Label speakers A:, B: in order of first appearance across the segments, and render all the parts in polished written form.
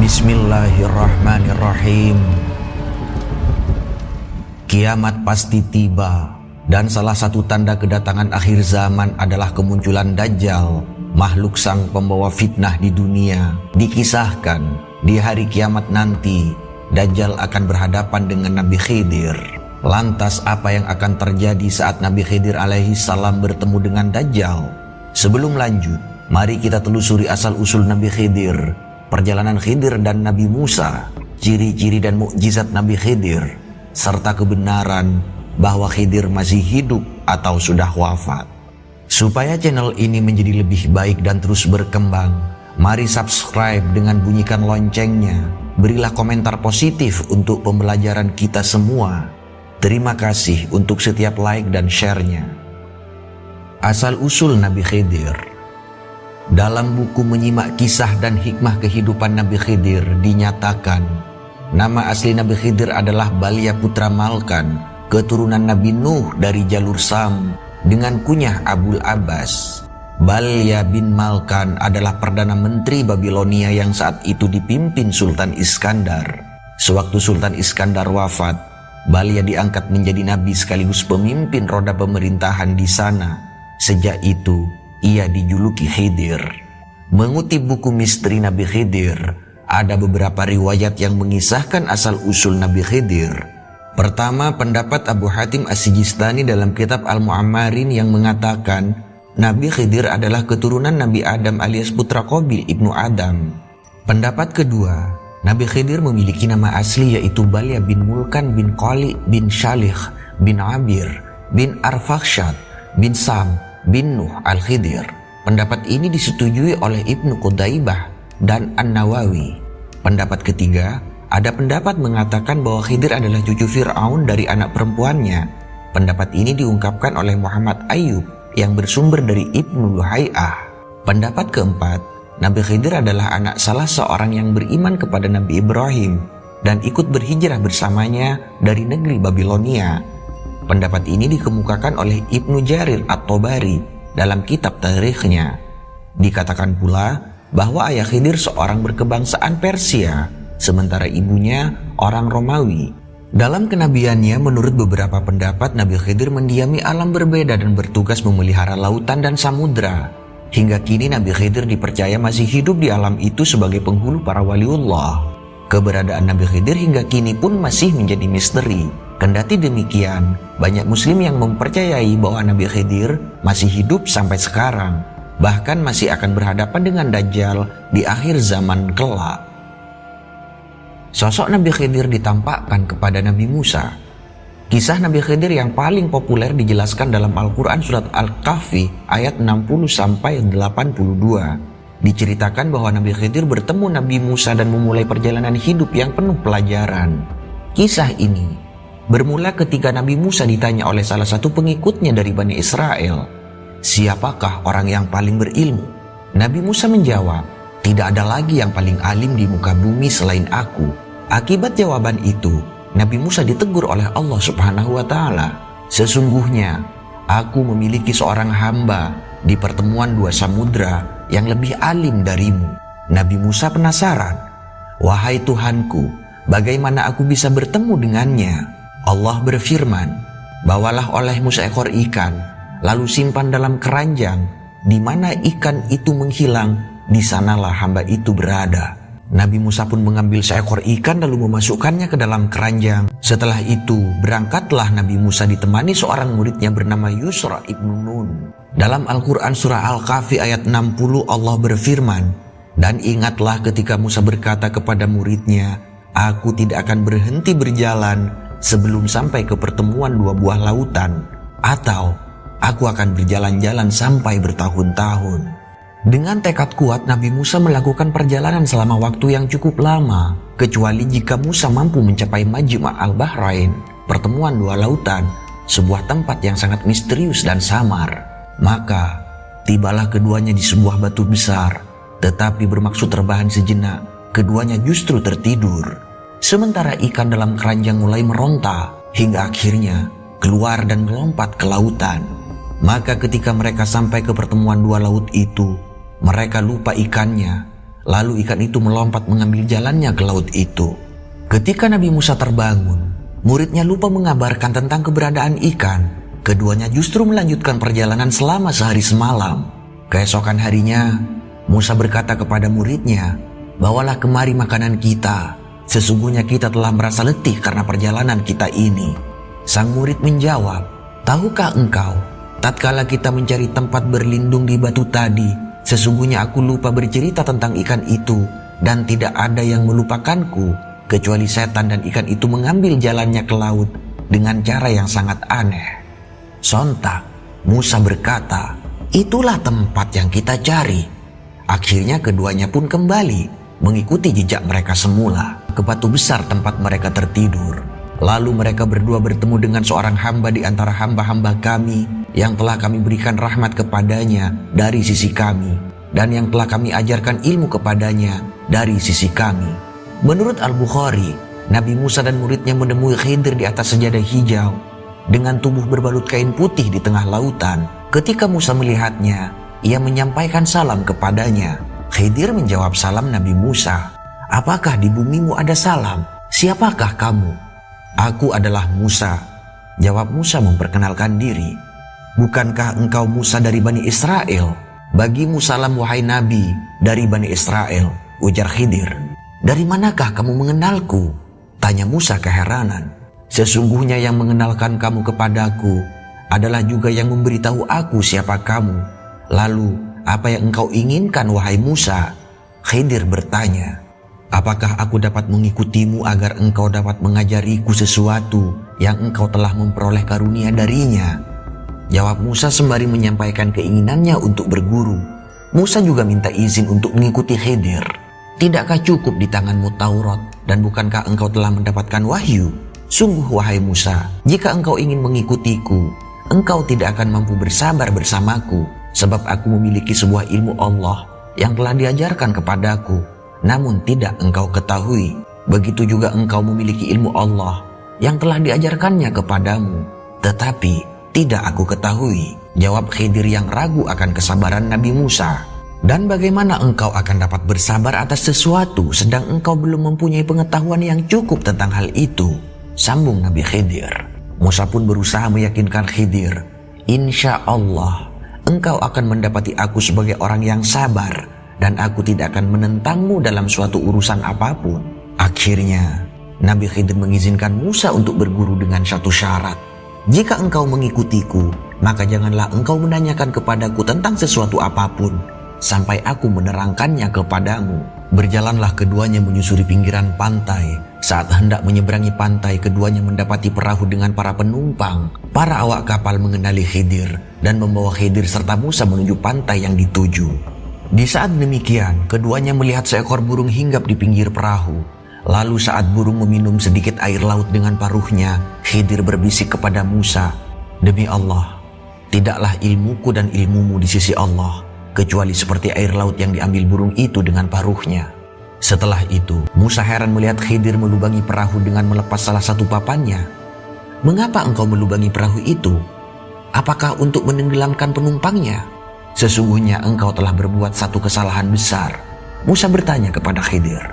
A: Bismillahirrahmanirrahim. Kiamat pasti tiba, dan salah satu tanda kedatangan akhir zaman adalah kemunculan Dajjal, makhluk sang pembawa fitnah di dunia. Dikisahkan di hari kiamat nanti, Dajjal akan berhadapan dengan Nabi Khidir. Lantas apa yang akan terjadi saat Nabi Khidir alaihi salam bertemu dengan Dajjal? Sebelum lanjut, mari kita telusuri asal-usul Nabi Khidir, perjalanan Khidir dan Nabi Musa, ciri-ciri dan mukjizat Nabi Khidir, serta kebenaran bahwa Khidir masih hidup atau sudah wafat. Supaya channel ini menjadi lebih baik dan terus berkembang, mari subscribe dengan bunyikan loncengnya. Berilah komentar positif untuk pembelajaran kita semua. Terima kasih untuk setiap like dan share-nya. Asal-usul Nabi Khidir. Dalam buku Menyimak Kisah dan Hikmah Kehidupan Nabi Khidir dinyatakan, nama asli Nabi Khidir adalah Balya putra Malkan, keturunan Nabi Nuh dari jalur Sam, dengan kunyah Abul Abbas. Balya bin Malkan adalah Perdana Menteri Babilonia yang saat itu dipimpin Sultan Iskandar. Sewaktu Sultan Iskandar wafat, Balya diangkat menjadi nabi sekaligus pemimpin roda pemerintahan di sana. Sejak itu, ia dijuluki Khidir. Mengutip buku misteri Nabi Khidir, ada beberapa riwayat yang mengisahkan asal-usul Nabi Khidir. Pertama, pendapat Abu Hatim As-Sijistani dalam kitab Al-Mu'ammarin yang mengatakan Nabi Khidir adalah keturunan Nabi Adam alias putra Qabil ibnu Adam. Pendapat kedua, Nabi Khidir memiliki nama asli yaitu Balya bin Mulkan bin Qali bin Shalih bin Abir bin Arfakhshad bin Sam bin Nuh al-Khidir. Pendapat ini disetujui oleh Ibnu Qudaibah dan An-Nawawi. Pendapat ketiga, ada pendapat mengatakan bahwa Khidir adalah cucu Fir'aun dari anak perempuannya. Pendapat ini diungkapkan oleh Muhammad Ayyub yang bersumber dari Ibnu Luhai'ah. Pendapat keempat, Nabi Khidir adalah anak salah seorang yang beriman kepada Nabi Ibrahim dan ikut berhijrah bersamanya dari negeri Babilonia. Pendapat ini dikemukakan oleh Ibnu Jarir At-Tabari dalam kitab tarikhnya. Dikatakan pula bahwa ayah Khidir seorang berkebangsaan Persia, sementara ibunya orang Romawi. Dalam kenabiannya, menurut beberapa pendapat, Nabi Khidir mendiami alam berbeda dan bertugas memelihara lautan dan samudra. Hingga kini Nabi Khidir dipercaya masih hidup di alam itu sebagai penghulu para waliullah. Keberadaan Nabi Khidir hingga kini pun masih menjadi misteri. Kendati demikian, banyak muslim yang mempercayai bahwa Nabi Khidir masih hidup sampai sekarang, bahkan masih akan berhadapan dengan Dajjal di akhir zaman kelak. Sosok Nabi Khidir ditampakkan kepada Nabi Musa. Kisah Nabi Khidir yang paling populer dijelaskan dalam Al-Quran surat Al-Kahfi ayat 60-82. Diceritakan bahwa Nabi Khidir bertemu Nabi Musa dan memulai perjalanan hidup yang penuh pelajaran. Kisah ini bermula ketika Nabi Musa ditanya oleh salah satu pengikutnya dari Bani Israel, "Siapakah orang yang paling berilmu?" Nabi Musa menjawab, "Tidak ada lagi yang paling alim di muka bumi selain aku." Akibat jawaban itu, Nabi Musa ditegur oleh Allah Subhanahu wa Ta'ala, "Sesungguhnya aku memiliki seorang hamba di pertemuan dua samudra yang lebih alim darimu." Nabi Musa penasaran, "Wahai Tuhanku, bagaimana aku bisa bertemu dengannya?" Allah berfirman, "Bawalah olehmu seekor ikan, lalu simpan dalam keranjang. Di mana ikan itu menghilang, di sanalah hamba itu berada." Nabi Musa pun mengambil seekor ikan lalu memasukkannya ke dalam keranjang. Setelah itu, berangkatlah Nabi Musa ditemani seorang muridnya bernama Yusra ibnu Nun. Dalam Al-Quran surah Al-Kahfi ayat 60 Allah berfirman, "Dan ingatlah ketika Musa berkata kepada muridnya, aku tidak akan berhenti berjalan sebelum sampai ke pertemuan dua buah lautan, atau aku akan berjalan-jalan sampai bertahun-tahun." Dengan tekad kuat, Nabi Musa melakukan perjalanan selama waktu yang cukup lama, kecuali jika Musa mampu mencapai Majma' al-Bahrain, pertemuan dua lautan, sebuah tempat yang sangat misterius dan samar. Maka, tibalah keduanya di sebuah batu besar, tetapi bermaksud terbahan sejenak, keduanya justru tertidur. Sementara ikan dalam keranjang mulai meronta, hingga akhirnya keluar dan melompat ke lautan. Maka ketika mereka sampai ke pertemuan dua laut itu, mereka lupa ikannya. Lalu ikan itu melompat mengambil jalannya ke laut itu. Ketika Nabi Musa terbangun, muridnya lupa mengabarkan tentang keberadaan ikan. Keduanya justru melanjutkan perjalanan selama sehari semalam. Keesokan harinya, Musa berkata kepada muridnya, "Bawalah kemari makanan kita. Sesungguhnya kita telah merasa letih karena perjalanan kita ini." Sang murid menjawab, "Tahukah engkau, tatkala kita mencari tempat berlindung di batu tadi, sesungguhnya aku lupa bercerita tentang ikan itu, dan tidak ada yang melupakanku, kecuali setan, dan ikan itu mengambil jalannya ke laut dengan cara yang sangat aneh." Sontak Musa berkata, "Itulah tempat yang kita cari." Akhirnya keduanya pun kembali mengikuti jejak mereka semula ke batu besar tempat mereka tertidur. Lalu mereka berdua bertemu dengan seorang hamba di antara hamba-hamba kami yang telah kami berikan rahmat kepadanya dari sisi kami, dan yang telah kami ajarkan ilmu kepadanya dari sisi kami. Menurut Al-Bukhari, Nabi Musa dan muridnya menemui Khidir di atas sejadah hijau dengan tubuh berbalut kain putih di tengah lautan. Ketika Musa melihatnya, ia menyampaikan salam kepadanya. Khidir menjawab salam Nabi Musa. "Apakah di bumimu ada salam? Siapakah kamu?" "Aku adalah Musa," jawab Musa memperkenalkan diri. "Bukankah engkau Musa dari Bani Israel?" "Bagimu salam wahai Nabi dari Bani Israel," ujar Khidir. "Dari manakah kamu mengenalku?" tanya Musa keheranan. "Sesungguhnya yang mengenalkan kamu kepadaku adalah juga yang memberitahu aku siapa kamu. Lalu apa yang engkau inginkan wahai Musa?" Khidir bertanya, "Apakah aku dapat mengikutimu agar engkau dapat mengajariku sesuatu yang engkau telah memperoleh karunia darinya?" Jawab Musa sembari menyampaikan keinginannya untuk berguru. Musa juga minta izin untuk mengikuti Khidir. "Tidakkah cukup di tanganmu Taurat, dan bukankah engkau telah mendapatkan wahyu? Sungguh wahai Musa, jika engkau ingin mengikutiku, engkau tidak akan mampu bersabar bersamaku, sebab aku memiliki sebuah ilmu Allah yang telah diajarkan kepadaku, namun tidak engkau ketahui. Begitu juga engkau memiliki ilmu Allah yang telah diajarkannya kepadamu, tetapi tidak aku ketahui." Jawab Khidir yang ragu akan kesabaran Nabi Musa. "Dan bagaimana engkau akan dapat bersabar atas sesuatu sedang engkau belum mempunyai pengetahuan yang cukup tentang hal itu?" sambung Nabi Khidir. Musa pun berusaha meyakinkan Khidir, "Insya Allah engkau akan mendapati aku sebagai orang yang sabar, dan aku tidak akan menentangmu dalam suatu urusan apapun." Akhirnya Nabi Khidir mengizinkan Musa untuk berguru dengan satu syarat. "Jika engkau mengikutiku, maka janganlah engkau menanyakan kepadaku tentang sesuatu apapun sampai aku menerangkannya kepadamu." Berjalanlah keduanya menyusuri pinggiran pantai. Saat hendak menyeberangi pantai, keduanya mendapati perahu dengan para penumpang. Para awak kapal mengenali Khidir dan membawa Khidir serta Musa menuju pantai yang dituju. Di saat demikian, keduanya melihat seekor burung hinggap di pinggir perahu. Lalu saat burung meminum sedikit air laut dengan paruhnya, Khidir berbisik kepada Musa, "Demi Allah, tidaklah ilmuku dan ilmumu di sisi Allah kecuali seperti air laut yang diambil burung itu dengan paruhnya." Setelah itu, Musa heran melihat Khidir melubangi perahu dengan melepas salah satu papannya. "Mengapa engkau melubangi perahu itu? Apakah untuk menenggelamkan penumpangnya? Sesungguhnya engkau telah berbuat satu kesalahan besar." Musa bertanya kepada Khidir.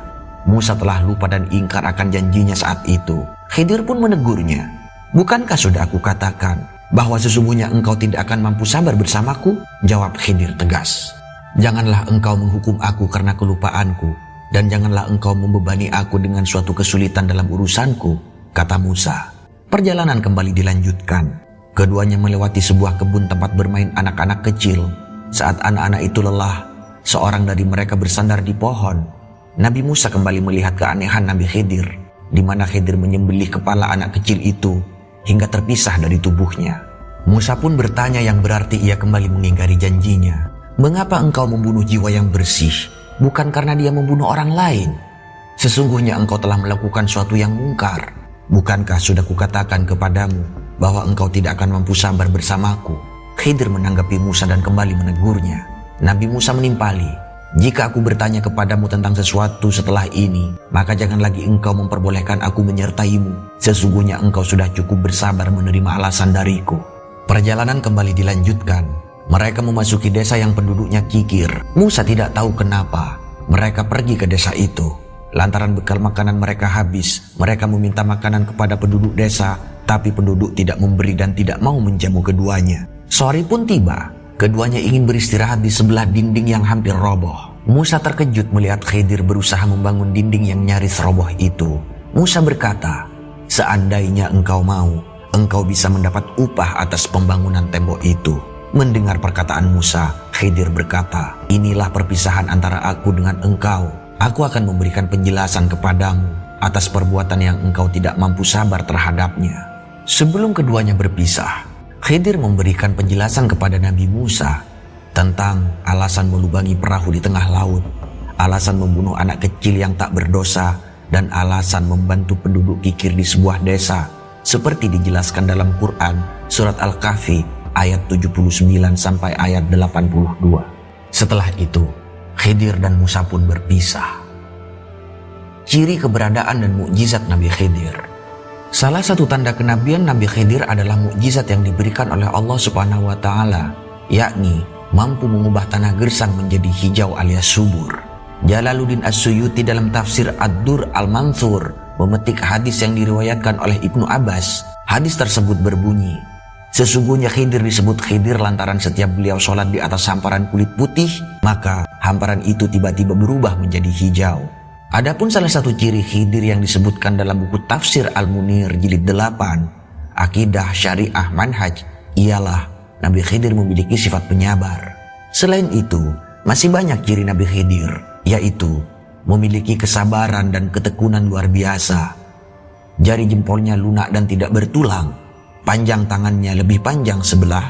A: Musa telah lupa dan ingkar akan janjinya saat itu. Khidir pun menegurnya, "Bukankah sudah aku katakan bahwa sesungguhnya engkau tidak akan mampu sabar bersamaku?" Jawab Khidir tegas, "Janganlah engkau menghukum aku karena kelupaanku, dan janganlah engkau membebani aku dengan suatu kesulitan dalam urusanku," kata Musa. Perjalanan kembali dilanjutkan. Keduanya melewati sebuah kebun tempat bermain anak-anak kecil. Saat anak-anak itu lelah, seorang dari mereka bersandar di pohon. Nabi Musa kembali melihat keanehan Nabi Khidir, di mana Khidir menyembelih kepala anak kecil itu hingga terpisah dari tubuhnya. Musa pun bertanya yang berarti ia kembali mengingkari janjinya. "Mengapa engkau membunuh jiwa yang bersih? Bukan karena dia membunuh orang lain. Sesungguhnya engkau telah melakukan suatu yang mungkar. Bukankah sudah kukatakan kepadamu bahwa engkau tidak akan mampu sabar bersamaku?" Khidir menanggapi Musa dan kembali menegurnya. Nabi Musa menimpali, "Jika aku bertanya kepadamu tentang sesuatu setelah ini, maka jangan lagi engkau memperbolehkan aku menyertaimu. Sesungguhnya engkau sudah cukup bersabar menerima alasan dariku." Perjalanan kembali dilanjutkan. Mereka memasuki desa yang penduduknya kikir. Musa tidak tahu kenapa mereka pergi ke desa itu. Lantaran bekal makanan mereka habis, mereka meminta makanan kepada penduduk desa, tapi penduduk tidak memberi dan tidak mau menjamu keduanya. Sore pun tiba. Keduanya ingin beristirahat di sebelah dinding yang hampir roboh. Musa terkejut melihat Khidir berusaha membangun dinding yang nyaris roboh itu. Musa berkata, "Seandainya engkau mau, engkau bisa mendapat upah atas pembangunan tembok itu." Mendengar perkataan Musa, Khidir berkata, "Inilah perpisahan antara aku dengan engkau. Aku akan memberikan penjelasan kepadamu atas perbuatan yang engkau tidak mampu sabar terhadapnya." Sebelum keduanya berpisah, Khidir memberikan penjelasan kepada Nabi Musa tentang alasan melubangi perahu di tengah laut, alasan membunuh anak kecil yang tak berdosa, dan alasan membantu penduduk kikir di sebuah desa, seperti dijelaskan dalam Quran surat Al-Kahfi ayat 79 sampai ayat 82. Setelah itu, Khidir dan Musa pun berpisah. Ciri keberadaan dan mukjizat Nabi Khidir. Salah satu tanda kenabian Nabi Khidir adalah mukjizat yang diberikan oleh Allah Subhanahu wa taala, yakni mampu mengubah tanah gersang menjadi hijau alias subur. Jalaluddin As-Suyuti dalam tafsir Ad-Dur Al-Mansur memetik hadis yang diriwayatkan oleh Ibnu Abbas. Hadis tersebut berbunyi, "Sesungguhnya Khidir disebut Khidir lantaran setiap beliau sholat di atas hamparan kulit putih, maka hamparan itu tiba-tiba berubah menjadi hijau." Adapun salah satu ciri Khidir yang disebutkan dalam buku tafsir Al-Munir jilid 8, Akidah Syariah Manhaj, ialah Nabi Khidir memiliki sifat penyabar. Selain itu, masih banyak ciri Nabi Khidir, yaitu memiliki kesabaran dan ketekunan luar biasa. Jari jempolnya lunak dan tidak bertulang. Panjang tangannya lebih panjang sebelah,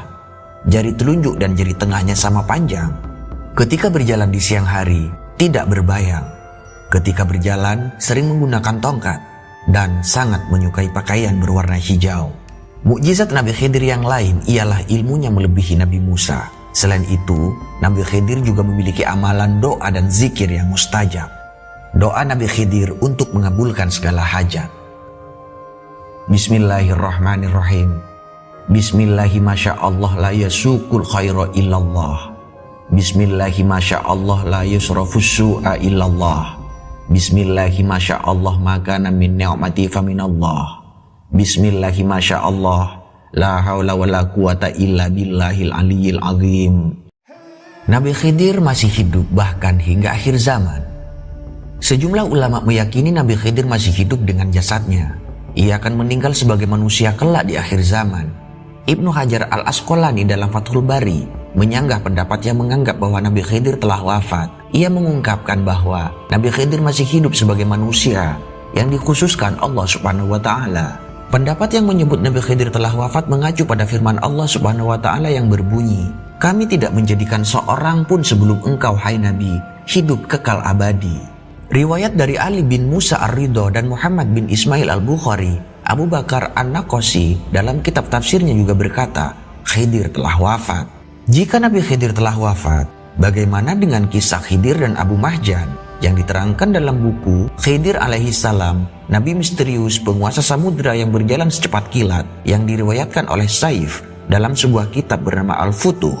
A: jari telunjuk dan jari tengahnya sama panjang. Ketika berjalan di siang hari, tidak berbayang. Ketika berjalan, sering menggunakan tongkat, dan sangat menyukai pakaian berwarna hijau. Mukjizat Nabi Khidir yang lain ialah ilmunya melebihi Nabi Musa. Selain itu, Nabi Khidir juga memiliki amalan doa dan zikir yang mustajab. Doa Nabi Khidir untuk mengabulkan segala hajat. Bismillahirrahmanirrahim. Bismillahi masyaallah la yasukul khaira illallah. Bismillahi masyaallah la yusrafus su'a illallah. Bismillahi masyaallah makana min ni'mati faminallah. Bismillahi masyaallah la haula wala quwata illa billahil aliyyil azim. Nabi Khidir masih hidup bahkan hingga akhir zaman. Sejumlah ulama meyakini Nabi Khidir masih hidup dengan jasadnya. Ia akan meninggal sebagai manusia kelak di akhir zaman. Ibnu Hajar Al-Asqalani dalam Fathul Bari menyanggah pendapat yang menganggap bahwa Nabi Khidir telah wafat. Ia mengungkapkan bahwa Nabi Khidir masih hidup sebagai manusia yang dikhususkan Allah Subhanahu wa taala. Pendapat yang menyebut Nabi Khidir telah wafat mengacu pada firman Allah Subhanahu wa taala yang berbunyi, "Kami tidak menjadikan seorang pun sebelum engkau, hai Nabi, hidup kekal abadi." Riwayat dari Ali bin Musa Ar-Ridho dan Muhammad bin Ismail Al-Bukhari, Abu Bakar An-Naqashi dalam kitab tafsirnya juga berkata, Khidir telah wafat. Jika Nabi Khidir telah wafat, bagaimana dengan kisah Khidir dan Abu Mahjan yang diterangkan dalam buku Khidir alaihi salam, Nabi misterius penguasa samudra yang berjalan secepat kilat, yang diriwayatkan oleh Saif dalam sebuah kitab bernama Al-Futuh,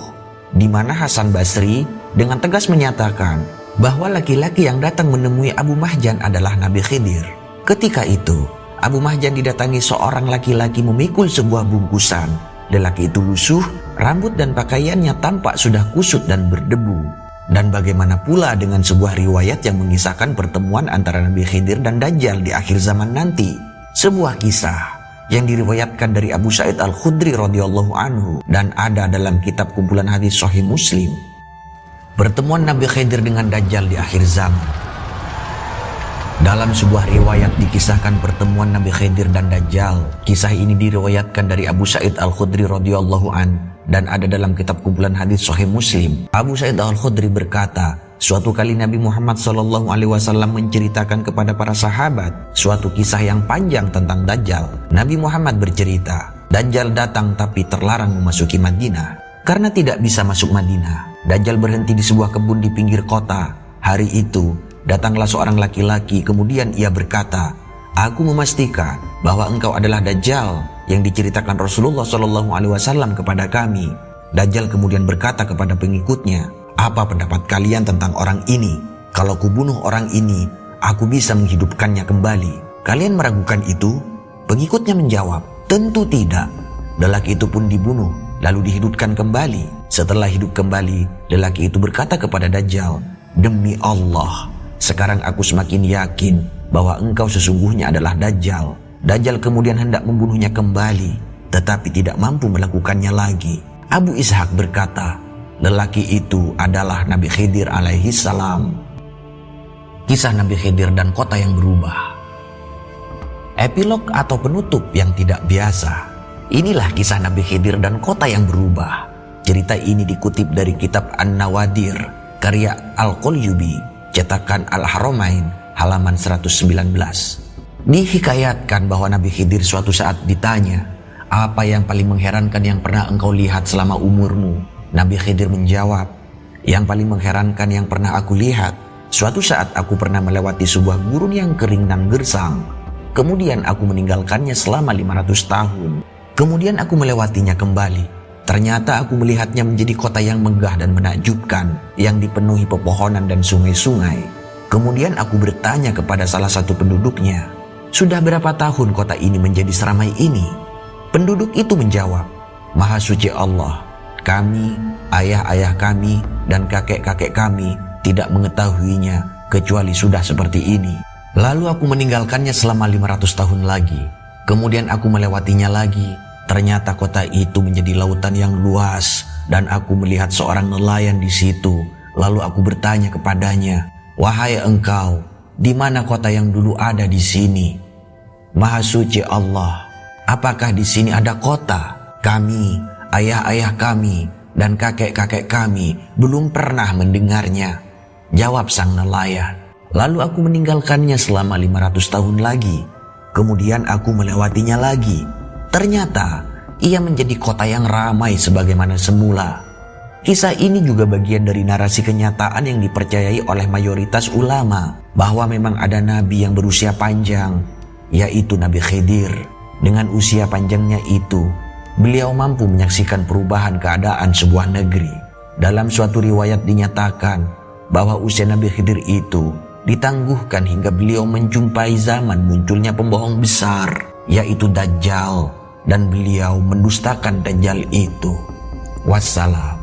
A: di mana Hasan Basri dengan tegas menyatakan bahwa laki-laki yang datang menemui Abu Mahjan adalah Nabi Khidir. Ketika itu, Abu Mahjan didatangi seorang laki-laki memikul sebuah bungkusan. Lelaki itu lusuh, rambut dan pakaiannya tampak sudah kusut dan berdebu. Dan bagaimana pula dengan sebuah riwayat yang mengisahkan pertemuan antara Nabi Khidir dan Dajjal di akhir zaman nanti. Sebuah kisah yang diriwayatkan dari Abu Sa'id Al-Khudri radhiyallahu anhu dan ada dalam kitab kumpulan hadis Sahih Muslim. Pertemuan Nabi Khidir dengan Dajjal di akhir zaman. Dalam sebuah riwayat dikisahkan pertemuan Nabi Khidir dan Dajjal. Kisah ini diriwayatkan dari Abu Sa'id Al-Khudri radhiyallahu an dan ada dalam kitab kumpulan hadis Sahih Muslim. Abu Sa'id Al-Khudri berkata, suatu kali Nabi Muhammad SAW menceritakan kepada para sahabat suatu kisah yang panjang tentang Dajjal. Nabi Muhammad bercerita, Dajjal datang tapi terlarang memasuki Madinah. Karena tidak bisa masuk Madinah, Dajjal berhenti di sebuah kebun di pinggir kota. Hari itu, datanglah seorang laki-laki, kemudian ia berkata, "Aku memastikan bahwa engkau adalah Dajjal." yang diceritakan Rasulullah SAW kepada kami. Dajjal kemudian berkata kepada pengikutnya, "Apa pendapat kalian tentang orang ini? Kalau kubunuh orang ini, aku bisa menghidupkannya kembali. Kalian meragukan itu?" Pengikutnya menjawab, "Tentu tidak." Lelaki itu pun dibunuh, lalu dihidupkan kembali. Setelah hidup kembali, lelaki itu berkata kepada Dajjal, "Demi Allah, sekarang aku semakin yakin bahwa engkau sesungguhnya adalah Dajjal." Dajjal kemudian hendak membunuhnya kembali, tetapi tidak mampu melakukannya lagi. Abu Ishaq berkata, lelaki itu adalah Nabi Khidir alaihi salam. Kisah Nabi Khidir dan kota yang berubah. Epilog atau penutup yang tidak biasa. Inilah kisah Nabi Khidir dan kota yang berubah. Cerita ini dikutip dari kitab An-Nawadir, karya Al-Qulyubi, cetakan Al-Haramain, halaman 119. Dihikayatkan bahwa Nabi Khidir suatu saat ditanya, "Apa yang paling mengherankan yang pernah engkau lihat selama umurmu?" Nabi Khidir menjawab, "Yang paling mengherankan yang pernah aku lihat, suatu saat aku pernah melewati sebuah gurun yang kering dan gersang. Kemudian aku meninggalkannya selama 500 tahun. Kemudian aku melewatinya kembali. Ternyata aku melihatnya menjadi kota yang megah dan menakjubkan, yang dipenuhi pepohonan dan sungai-sungai. Kemudian aku bertanya kepada salah satu penduduknya, 'Sudah berapa tahun kota ini menjadi seramai ini?' Penduduk itu menjawab, 'Maha suci Allah, kami, ayah-ayah kami, dan kakek-kakek kami tidak mengetahuinya kecuali sudah seperti ini. Lalu aku meninggalkannya selama 500 tahun lagi. Kemudian aku melewatinya lagi. Ternyata kota itu menjadi lautan yang luas, dan aku melihat seorang nelayan di situ. Lalu aku bertanya kepadanya, 'Wahai engkau, di mana kota yang dulu ada di sini?' 'Maha suci Allah, apakah di sini ada kota? Kami, ayah-ayah kami, dan kakek-kakek kami belum pernah mendengarnya,' jawab sang nelayan. 'Lalu aku meninggalkannya selama 500 tahun lagi. Kemudian aku melewatinya lagi. Ternyata ia menjadi kota yang ramai sebagaimana semula.' Kisah ini juga bagian dari narasi kenyataan yang dipercayai oleh mayoritas ulama bahwa memang ada nabi yang berusia panjang, yaitu Nabi Khidir. Dengan usia panjangnya itu, beliau mampu menyaksikan perubahan keadaan sebuah negeri. Dalam suatu riwayat dinyatakan bahwa usia Nabi Khidir itu ditangguhkan hingga beliau menjumpai zaman munculnya pembohong besar, yaitu Dajjal, dan beliau mendustakan Dajjal itu. Wassalam.